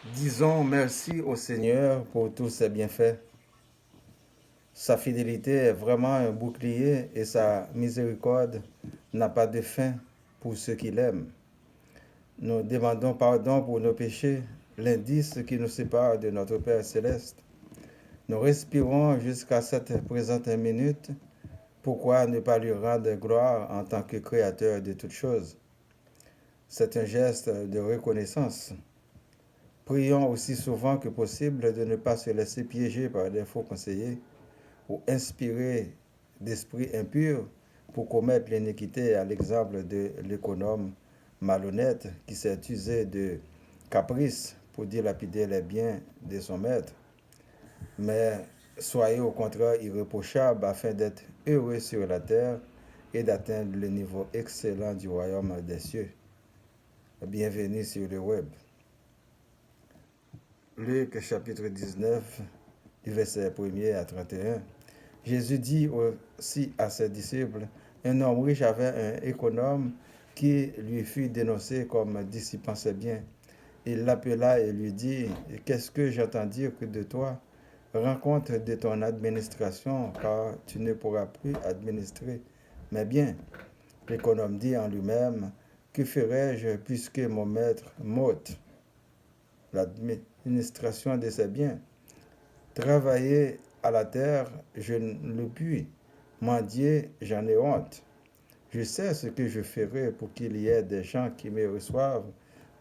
Disons merci au Seigneur pour tous ses bienfaits. Sa fidélité est vraiment un bouclier et sa miséricorde n'a pas de fin pour ceux qui l'aiment. Nous demandons pardon pour nos péchés, l'indice qui nous sépare de notre Père céleste. Nous respirons jusqu'à cette présente minute. Pourquoi ne pas lui rendre gloire en tant que créateur de toutes choses? C'est un geste de reconnaissance. Prions aussi souvent que possible de ne pas se laisser piéger par des faux conseillers ou inspirés d'esprits impurs pour commettre l'iniquité, à l'exemple de l'économe malhonnête qui s'est usé de caprice pour dilapider les biens de son maître. Mais soyez au contraire irréprochables afin d'être heureux sur la terre et d'atteindre le niveau excellent du royaume des cieux. Bienvenue sur le web. Luc chapitre 19, du verset 1er à 31. Jésus dit aussi à ses disciples, un homme riche avait un économe qui lui fut dénoncé comme dissipant ses biens. Il l'appela et lui dit, qu'est-ce que j'entends dire de toi? Rends compte de ton administration, car tu ne pourras plus administrer mes biens. L'économe dit en lui-même, que ferai-je puisque mon maître m'ôte l'administration de ses biens? Travailler à la terre, je ne le puis. Mendier, j'en ai honte. Je sais ce que je ferai pour qu'il y ait des gens qui me reçoivent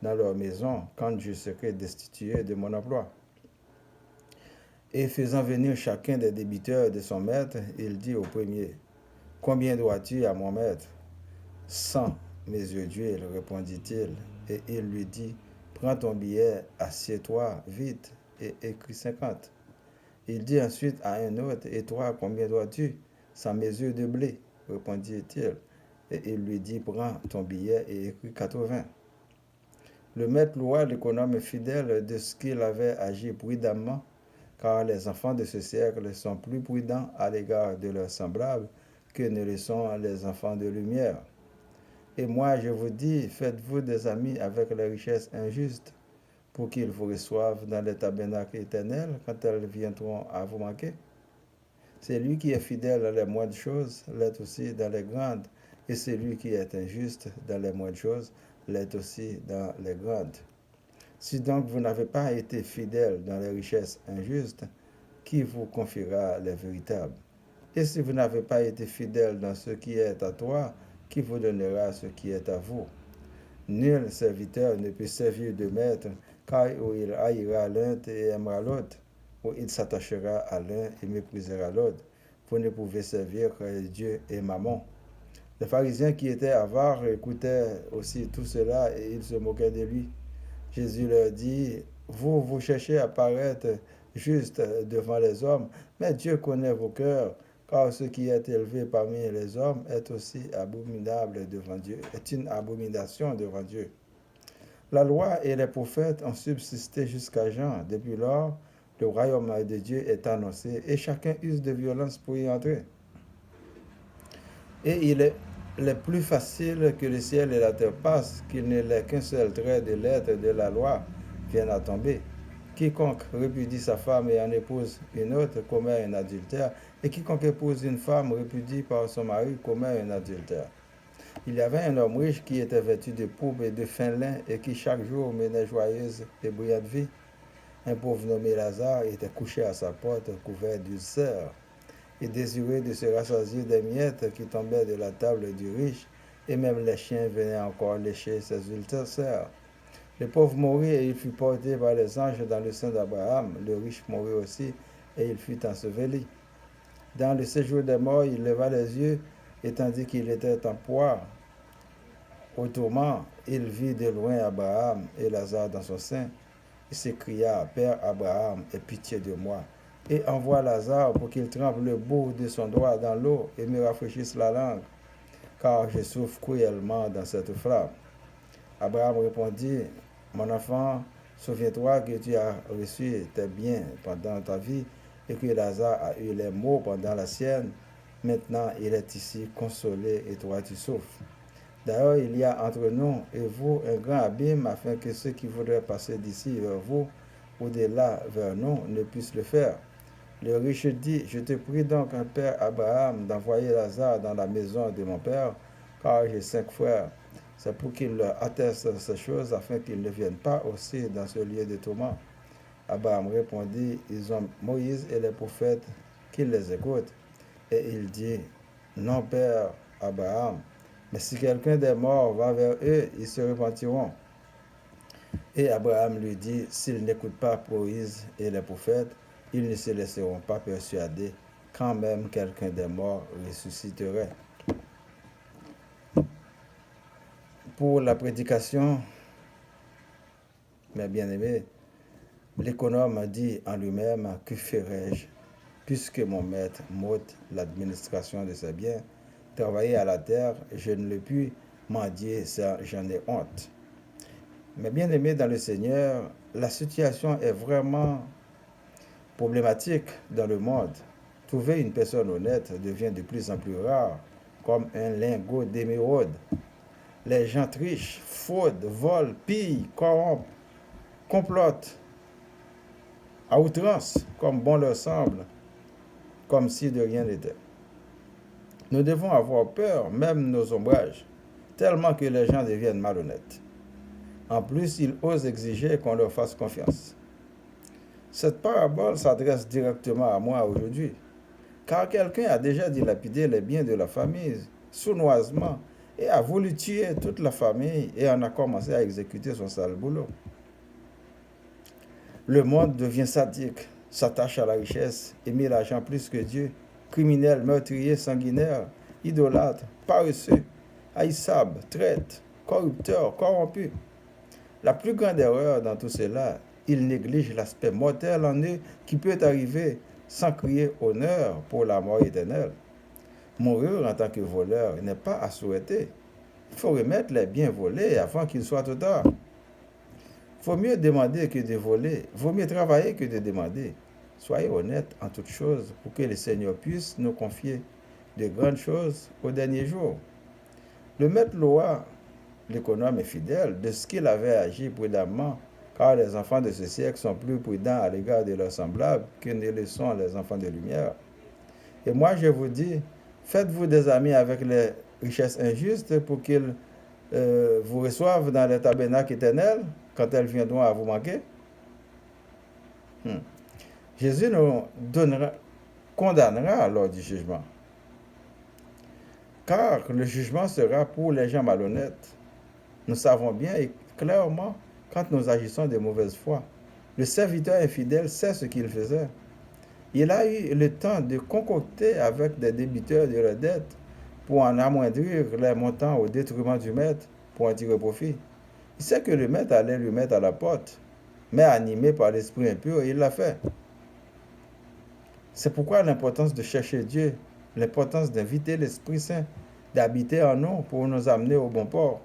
dans leur maison quand je serai destitué de mon emploi. Et faisant venir chacun des débiteurs de son maître, il dit au premier, combien dois-tu à mon maître? 100 mesures d'huile, répondit-il. Et il lui dit, prends ton billet, assieds-toi vite et écris 50. Il dit ensuite à un autre, et toi, combien dois-tu? 100 mesures de blé, répondit-il. Et il lui dit, prends ton billet et écris 80. Le maître loua l'économe fidèle de ce qu'il avait agi prudemment, car les enfants de ce siècle sont plus prudents à l'égard de leurs semblables que ne le sont les enfants de lumière. Et moi, je vous dis, faites-vous des amis avec les richesses injustes, pour qu'ils vous reçoivent dans les tabernacles éternels quand elles viendront à vous manquer. Celui qui est fidèle dans les moindres choses l'est aussi dans les grandes, et celui qui est injuste dans les moindres choses l'est aussi dans les grandes. Si donc vous n'avez pas été fidèle dans les richesses injustes, qui vous confiera les véritables? Et si vous n'avez pas été fidèle dans ce qui est à toi, qui vous donnera ce qui est à vous? Nul serviteur ne peut servir de maître, car ou il haïra l'un et aimera l'autre, ou il s'attachera à l'un et méprisera l'autre. Vous ne pouvez servir Dieu et Mammon. Les pharisiens qui étaient avares écoutaient aussi tout cela et ils se moquaient de lui. Jésus leur dit, vous cherchez à paraître juste devant les hommes, mais Dieu connaît vos cœurs, car ce qui est élevé parmi les hommes est aussi abominable devant Dieu, est une abomination devant Dieu. La loi et les prophètes ont subsisté jusqu'à Jean. Depuis lors, le royaume de Dieu est annoncé et chacun use de violence pour y entrer. Et il est plus facile que le ciel et la terre passent, qu'il ne l'est qu'un seul trait de lettre de la loi vienne à tomber. Quiconque répudie sa femme et en épouse une autre commet un adultère, et quiconque épouse une femme répudie par son mari commet un adultère. Il y avait un homme riche qui était vêtu de pourpre et de fin lin et qui chaque jour menait joyeuse et brillante vie. Un pauvre nommé Lazare était couché à sa porte couvert d'ulcères et désireux de se rassasier des miettes qui tombaient de la table du riche, et même les chiens venaient encore lécher ses ulcères. Le pauvre mourut et il fut porté par les anges dans le sein d'Abraham. Le riche mourut aussi et il fut enseveli. Dans le séjour des morts, il leva les yeux et tandis qu'il était en proie au tourment, il vit de loin Abraham et Lazare dans son sein. Il s'écria, Père Abraham, aie pitié de moi, et envoie Lazare pour qu'il trempe le bout de son doigt dans l'eau et me rafraîchisse la langue, car je souffre cruellement dans cette flamme. Abraham répondit, mon enfant, souviens-toi que tu as reçu tes biens pendant ta vie et que Lazare a eu les maux pendant la sienne. Maintenant, il est ici consolé et toi tu souffres. D'ailleurs, il y a entre nous et vous un grand abîme afin que ceux qui voudraient passer d'ici vers vous ou de là vers nous ne puissent le faire. Le riche dit, je te prie donc, un père Abraham, d'envoyer Lazare dans la maison de mon père, car j'ai 5 frères. C'est pour qu'il leur atteste ces choses, afin qu'ils ne viennent pas aussi dans ce lieu de tourment. Abraham répondit, ils ont Moïse et les prophètes, qu'ils les écoutent. Et il dit, non, père Abraham, mais si quelqu'un des morts va vers eux, ils se repentiront. Et Abraham lui dit, s'ils n'écoutent pas Moïse et les prophètes, ils ne se laisseront pas persuader, quand même quelqu'un des morts ressusciterait. Pour la prédication, mes bien-aimés, l'économe dit en lui-même, que ferai-je, puisque mon maître m'ôte l'administration de ses biens, travailler à la terre, je ne le puis, mendier, j'en ai honte. Mais bien aimé dans le Seigneur, la situation est vraiment problématique dans le monde. Trouver une personne honnête devient de plus en plus rare, comme un lingot d'émeraude. Les gens trichent, fraudent, volent, pillent, corrompent, complotent à outrance, comme bon leur semble, comme si de rien n'était. Nous devons avoir peur, même nos ombrages, tellement que les gens deviennent malhonnêtes. En plus, ils osent exiger qu'on leur fasse confiance. Cette parabole s'adresse directement à moi aujourd'hui, car quelqu'un a déjà dilapidé les biens de la famille sournoisement et a voulu tuer toute la famille et en a commencé à exécuter son sale boulot. Le monde devient sadique, s'attache à la richesse, aime l'argent plus que Dieu, criminel, meurtrier, sanguinaire, idolâtre, paresseux, haïssable, traître, corrupteur, corrompu. La plus grande erreur dans tout cela, il néglige l'aspect mortel en eux qui peut arriver sans crier honneur pour la mort éternelle. Mourir en tant que voleur n'est pas à souhaiter. Il faut remettre les biens volés avant qu'il soit trop tard. Il faut mieux demander que de voler. Il vaut mieux travailler que de demander. Soyez honnêtes en toutes choses pour que le Seigneur puisse nous confier de grandes choses au dernier jour. Le maître loi, l'économe est fidèle de ce qu'il avait agi prudemment, car les enfants de ce siècle sont plus prudents à l'égard de leurs semblables que ne le sont les enfants de lumière. Et moi, je vous dis, faites-vous des amis avec les richesses injustes pour qu'ils vous reçoivent dans les tabernacles éternels quand elles viendront à vous manquer. Jésus nous condamnera lors du jugement. Car le jugement sera pour les gens malhonnêtes. Nous savons bien et clairement quand nous agissons de mauvaise foi. Le serviteur infidèle sait ce qu'il faisait. Il a eu le temps de concocter avec des débiteurs de leurs dettes pour en amoindrir les montants au détriment du maître pour en tirer profit. Il sait que le maître allait lui mettre à la porte, mais animé par l'esprit impur, il l'a fait. C'est pourquoi l'importance de chercher Dieu, l'importance d'inviter l'Esprit Saint d'habiter en nous pour nous amener au bon port.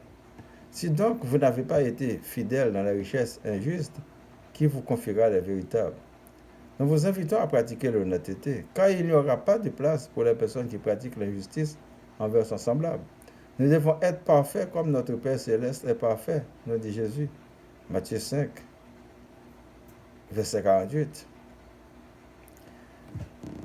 Si donc vous n'avez pas été fidèle dans la richesse injuste, qui vous confiera les véritables? Nous vous invitons à pratiquer l'honnêteté, car il n'y aura pas de place pour les personnes qui pratiquent l'injustice envers son semblable. Nous devons être parfaits comme notre Père céleste est parfait, nous dit Jésus. Matthieu 5, verset 48.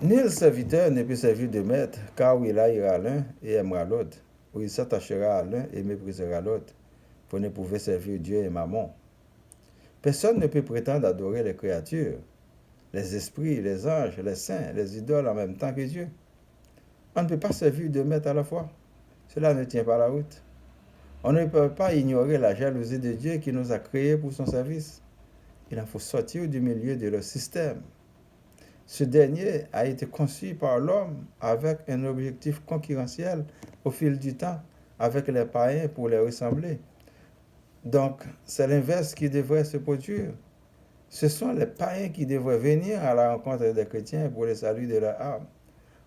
Nul serviteur ne peut servir de maître, car où il haïra l'un et aimera l'autre, ou il s'attachera à l'un et méprisera l'autre. Vous ne pouvez servir Dieu et Mammon. Personne ne peut prétendre adorer les créatures, les esprits, les anges, les saints, les idoles en même temps que Dieu. On ne peut pas servir deux maîtres à la fois. Cela ne tient pas la route. On ne peut pas ignorer la jalousie de Dieu qui nous a créés pour son service. Il en faut sortir du milieu de leur système. Ce dernier a été conçu par l'homme avec un objectif concurrentiel au fil du temps avec les païens pour les ressembler. Donc, c'est l'inverse qui devrait se produire. Ce sont les païens qui devraient venir à la rencontre des chrétiens pour le salut de leur âme.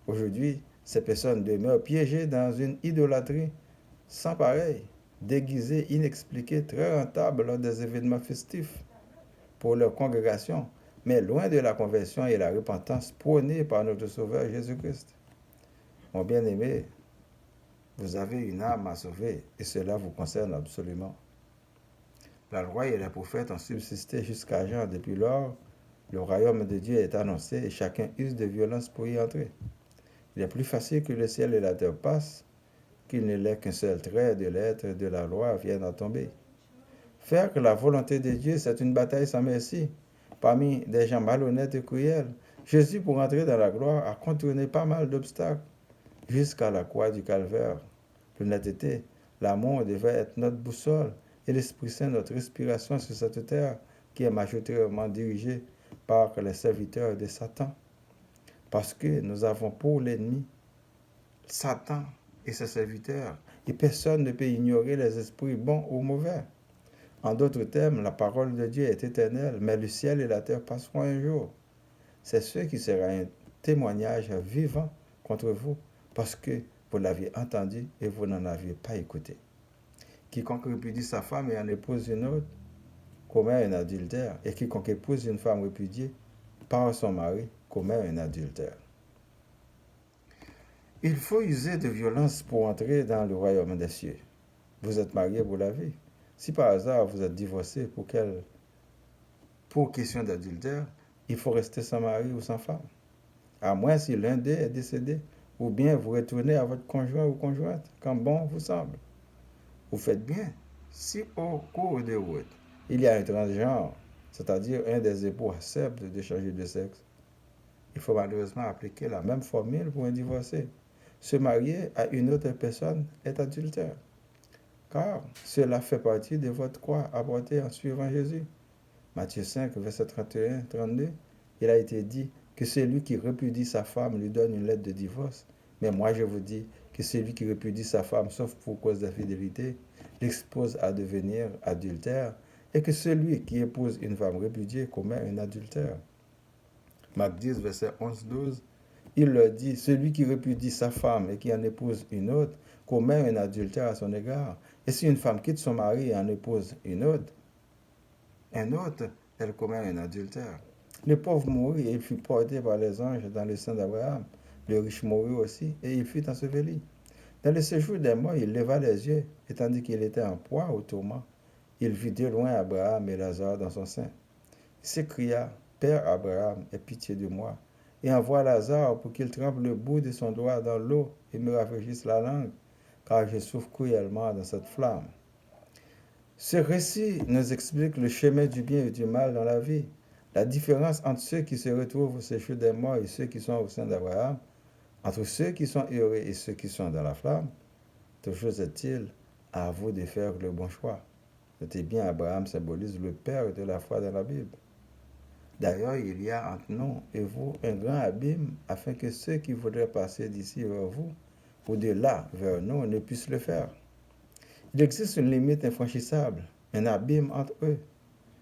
Aujourd'hui, ces personnes demeurent piégées dans une idolâtrie sans pareil, déguisée, inexpliquée, très rentable lors des événements festifs pour leur congrégation, mais loin de la conversion et la repentance prônée par notre Sauveur Jésus-Christ. Mon bien-aimé, Vous avez une âme à sauver et cela vous concerne absolument. La loi et les prophètes ont subsisté jusqu'à Jean. Depuis lors, le royaume de Dieu est annoncé et chacun use de violence pour y entrer. Il est plus facile que le ciel et la terre passent qu'il ne l'est qu'un seul trait de l'être de la loi vienne à tomber. Faire que la volonté de Dieu, c'est une bataille sans merci. Parmi des gens malhonnêtes et cruels, Jésus, pour entrer dans la gloire, a contourné pas mal d'obstacles jusqu'à la croix du calvaire. L'honnêteté, l'amour devait être notre boussole et l'Esprit Saint notre respiration sur cette terre qui est majoritairement dirigée par les serviteurs de Satan. Parce que nous avons pour l'ennemi Satan et ses serviteurs, et personne ne peut ignorer les esprits bons ou mauvais. En d'autres termes, la parole de Dieu est éternelle, mais le ciel et la terre passeront un jour. C'est ce qui sera un témoignage vivant contre vous, parce que vous l'aviez entendu et vous n'en aviez pas écouté. Quiconque répudie sa femme et en épouse une autre commet un adultère, et quiconque épouse une femme répudiée par son mari commet un adultère. Il faut user de violence pour entrer dans le royaume des cieux. Vous êtes marié pour la vie. Si par hasard vous êtes divorcé pour question d'adultère, il faut rester sans mari ou sans femme. À moins si l'un d'eux est décédé, ou bien vous retournez à votre conjoint ou conjointe, quand bon vous semble. Vous faites bien. Si au cours de route, il y a un transgenre, c'est-à-dire un des époux accepte de changer de sexe, il faut malheureusement appliquer la même formule pour un divorcé. Se marier à une autre personne est adultère, car cela fait partie de votre croix apportée en suivant Jésus. Matthieu 5, verset 31-32, il a été dit que celui qui répudie sa femme lui donne une lettre de divorce. Mais moi je vous dis que celui qui répudie sa femme, sauf pour cause d'infidélité, l'expose à devenir adultère, et que celui qui épouse une femme répudiée commet un adultère. Marc 10, verset 11-12, il leur dit, celui qui répudie sa femme et qui en épouse une autre commet un adultère à son égard. Et si une femme quitte son mari et en épouse un autre, elle commet un adultère. Le pauvre mourut et il fut porté par les anges dans le sein d'Abraham. Le riche mourut aussi et il fut enseveli. Dans le séjour des morts, il leva les yeux et tandis qu'il était en proie au tourment, il vit de loin Abraham et Lazare dans son sein. Il s'écria, Père Abraham, aie pitié de moi, et envoie Lazare pour qu'il trempe le bout de son doigt dans l'eau et me rafraîchisse la langue, car je souffre cruellement dans cette flamme. Ce récit nous explique le chemin du bien et du mal dans la vie, la différence entre ceux qui se retrouvent au séjour des morts et ceux qui sont au sein d'Abraham, entre ceux qui sont heureux et ceux qui sont dans la flamme. Toujours est-il à vous de faire le bon choix. Notez bien, Abraham symbolise le père de la foi dans la Bible. D'ailleurs, il y a entre nous et vous un grand abîme afin que ceux qui voudraient passer d'ici vers vous ou de là vers nous ne puissent le faire. Il existe une limite infranchissable, un abîme entre eux.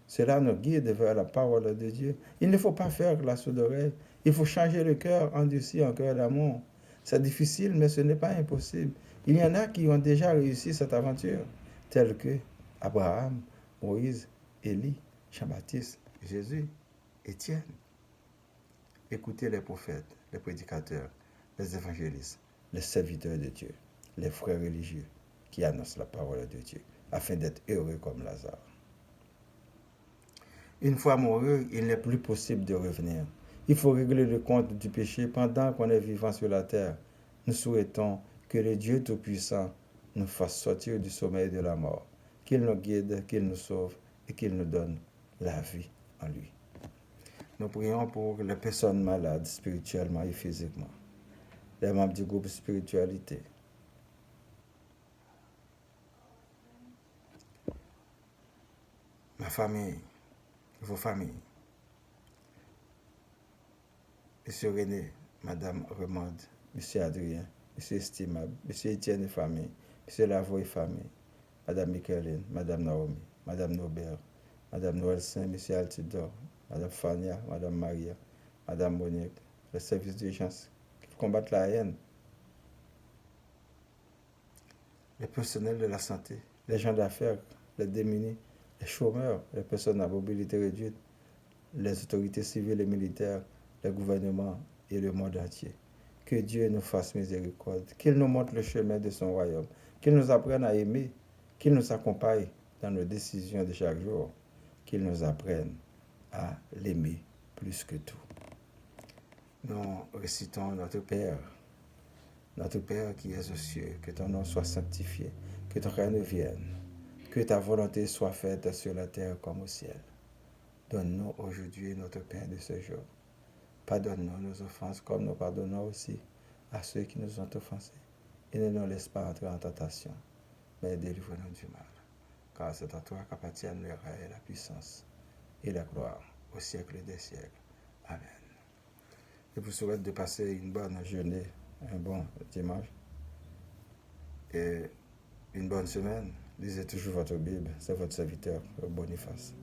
Cela nous guide vers la parole de Dieu. Il ne faut pas faire la sourde oreille. Il faut changer le cœur endurci en cœur d'amour. C'est difficile, mais ce n'est pas impossible. Il y en a qui ont déjà réussi cette aventure, tels que Abraham, Moïse, Élie, Jean-Baptiste, Jésus, Étienne. Écoutez les prophètes, les prédicateurs, les évangélistes, les serviteurs de Dieu, les frères religieux qui annoncent la parole de Dieu, afin d'être heureux comme Lazare. Une fois mouru, il n'est plus possible de revenir. Il faut régler le compte du péché pendant qu'on est vivant sur la terre. Nous souhaitons que le Dieu Tout-Puissant nous fasse sortir du sommeil de la mort, qu'il nous guide, qu'il nous sauve et qu'il nous donne la vie en lui. Nous prions pour les personnes malades spirituellement et physiquement, les membres du groupe spiritualité, ma famille, vos familles, M. René, Mme Remande, M. Adrien, M. Estimable, M. Étienne et famille, M. Lavoie et famille, Mme Micheline, Mme Naomi, Mme Nobert, Mme Noël Saint, M. Altidor, Mme Fania, Mme Maria, Mme Monique, les services d'urgence qui combattent la haine, les personnels de la santé, les gens d'affaires, les démunis, les chômeurs, les personnes à mobilité réduite, les autorités civiles et militaires, les gouvernements et le monde entier. Que Dieu nous fasse miséricorde, qu'il nous montre le chemin de son royaume, qu'il nous apprenne à aimer, qu'il nous accompagne dans nos décisions de chaque jour, qu'il nous apprenne à l'aimer plus que tout. Nous récitons notre Père qui es aux cieux, que ton nom soit sanctifié, que ton règne vienne, que ta volonté soit faite sur la terre comme au ciel. Donne-nous aujourd'hui notre pain de ce jour. Pardonne-nous nos offenses comme nous pardonnons aussi à ceux qui nous ont offensés. Et ne nous laisse pas entrer en tentation, mais délivre-nous du mal. Car c'est à toi qu'appartiennent le règne et la puissance et la gloire au siècle des siècles. Amen. Je vous souhaite de passer une bonne journée, un bon dimanche et une bonne semaine. Lisez toujours votre Bible. C'est votre serviteur Boniface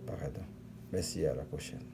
Paradon. Merci, à la prochaine.